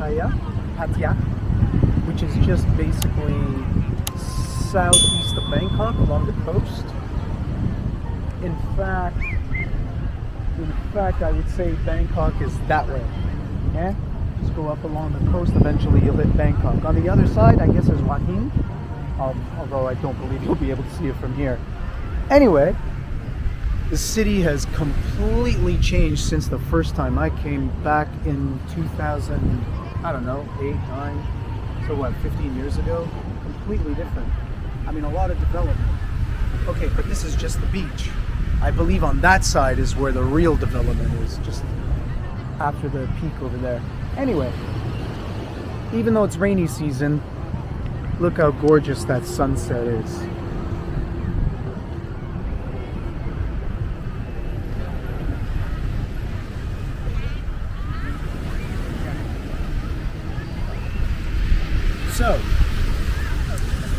Pattaya, which is just basically southeast of Bangkok along the coast. In fact, I would say Bangkok is that way. Yeah, just go up along the coast. Eventually, you'll hit Bangkok. On the other side, I guess, is Hua Hin. Although I don't believe you'll be able to see it from here. Anyway, the city has completely changed since the first time I came back in 2000. I don't know, 8, 9. So what? 15 years ago. Completely different. I mean, a lot of development. Okay, but this is just the beach. I believe on that side is where the real development is, just after the peak over there. Anyway, even though it's rainy season, look how gorgeous that sunset is. So,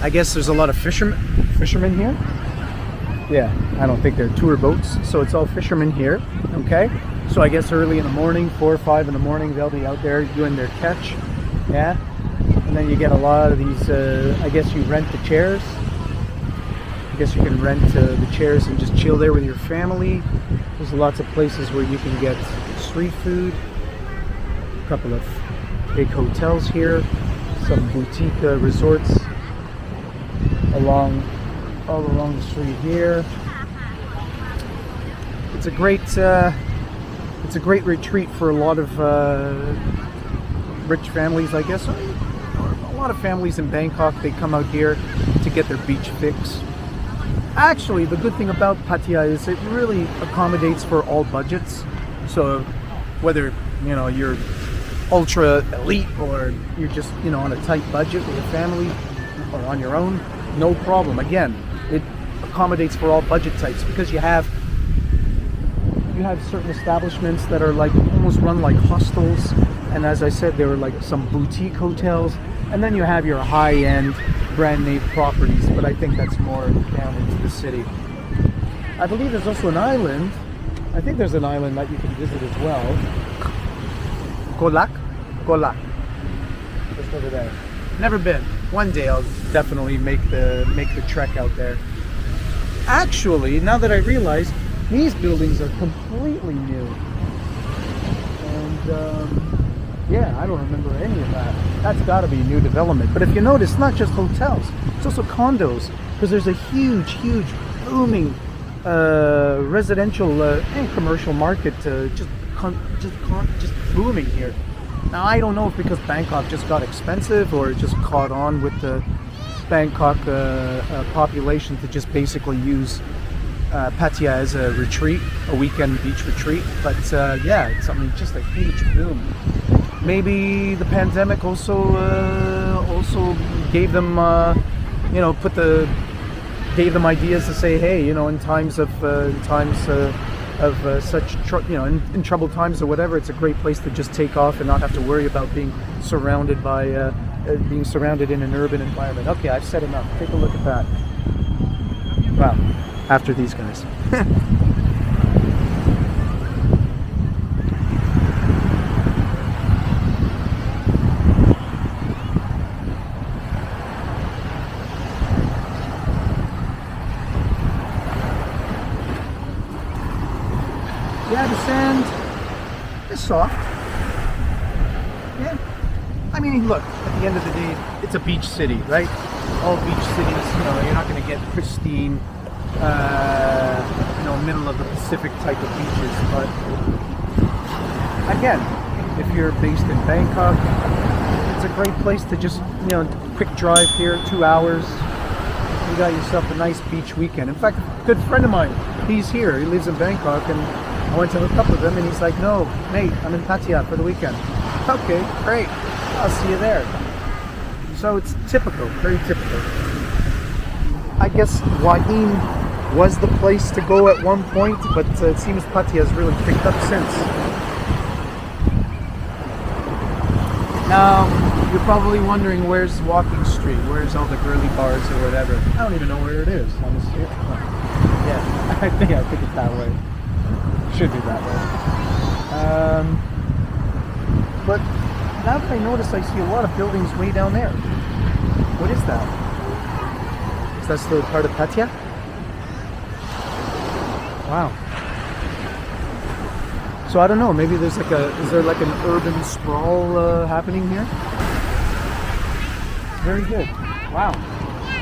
I guess there's a lot of fishermen here. Yeah, I don't think they're tour boats, so it's all fishermen here, okay? So I guess early in the morning, 4 or 5 in the morning, they'll be out there doing their catch, yeah? And then you get a lot of these, I guess you rent the chairs. I guess you can rent the chairs and just chill there with your family. There's lots of places where you can get street food. A couple of big hotels here, some boutique resorts all along the street here. It's a great retreat for a lot of rich families, I guess. A lot of families in Bangkok, they come out here to get their beach fix. Actually, the good thing about Pattaya is it really accommodates for all budgets. So whether you're ultra elite or you're just on a tight budget with a family or on your own, no problem. Again, it accommodates for all budget types because you have certain establishments that are like almost run like hostels, and as I said, there are like some boutique hotels, and then you have your high-end brand name properties, but I think that's more down into the city. I believe there's also an island. I think there's an island that you can visit as well. Golak. Just over there. Never been. One day I'll definitely make the trek out there. Actually, now that I realize, these buildings are completely new. And yeah, I don't remember any of that. That's got to be new development. But if you notice, it's not just hotels, it's also condos, because there's a huge booming residential and commercial market just booming here. Now I don't know if because Bangkok just got expensive or it just caught on with the Bangkok population to just basically use Pattaya as a retreat, a weekend beach retreat. But yeah, it's just a huge boom. Maybe the pandemic also gave them gave them ideas to say, hey, in times of such in troubled times or whatever, it's a great place to just take off and not have to worry about being surrounded in an urban environment. Okay, I've said enough. Take a look at that. Wow. After these guys. Yeah, the sand is soft. Yeah. I mean, look, at the end of the day, it's a beach city, right? All beach cities, you're not going to get pristine, middle of the Pacific type of beaches. But again, if you're based in Bangkok, it's a great place to just, quick drive here, 2 hours. You got yourself a nice beach weekend. In fact, a good friend of mine, he's here. He lives in Bangkok, and I went to hook up with him, and he's like, no, mate, I'm in Pattaya for the weekend. Okay, great. I'll see you there. So it's typical, very typical. I guess Hua Hin was the place to go at one point, but it seems Pattaya has really picked up since. Now, you're probably wondering, where's Walking Street? Where's all the girly bars or whatever? I don't even know where it is, honestly. Yeah, I think it's that way. Should be that way. But now that I notice, I see a lot of buildings way down there. What is that? Is that still part of Pattaya? Wow. So I don't know, maybe there's like is there like an urban sprawl happening here? Very good. Wow.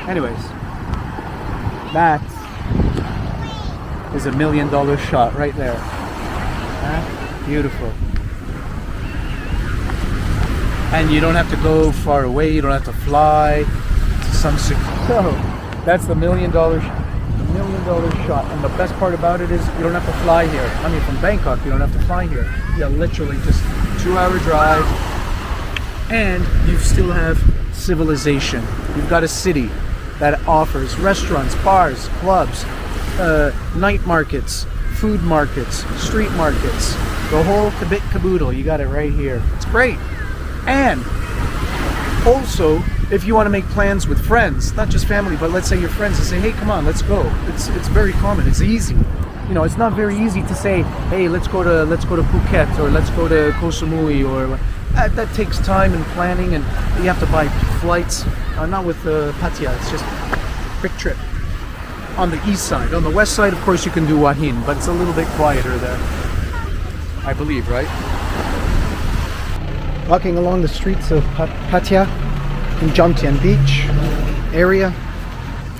Anyways, that is $1 million shot right there. Beautiful. And you don't have to go far away, you don't have to fly to some so that's the $1 million shot. And the best part about it is you don't have to fly here. I mean, from Bangkok you don't have to fly here. Yeah, literally just 2-hour drive, and you still have civilization. You've got a city that offers restaurants, bars, clubs, night markets, food markets, street markets, the whole kabit caboodle. You got it right here. It's great. And also, if you want to make plans with friends, not just family, but let's say your friends and say, hey, come on, let's go. It's very common. It's easy. You know, it's not very easy to say, hey, let's go to Phuket, or let's go to Koh Samui, or that takes time and planning, and you have to buy flights. Not with Pattaya. It's just quick trip. On the east side. On the west side, of course, you can do Hua Hin, but it's a little bit quieter there, I believe, right? Walking along the streets of Pattaya in Jomtien beach area.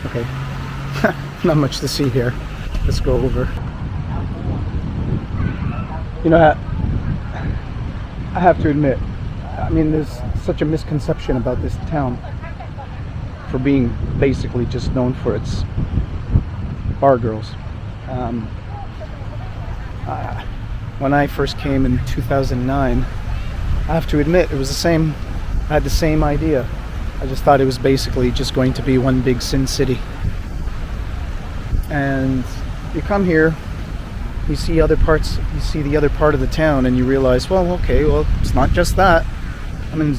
Okay, not much to see here. Let's go over. You know, I have to admit, I mean, there's such a misconception about this town for being basically just known for its bar girls. When I first came in 2009, I have to admit, it was the same. I had the same idea. I just thought it was basically just going to be one big sin city. And you come here, you see other parts, you see the other part of the town, and you realize, well, okay, well, it's not just that. I mean,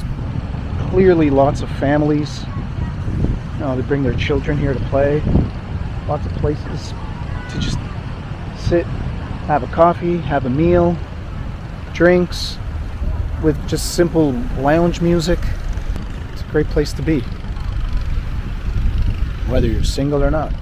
clearly lots of families, you know, they bring their children here to play. Lots of places to just sit, have a coffee, have a meal, drinks, with just simple lounge music. It's a great place to be, whether you're single or not.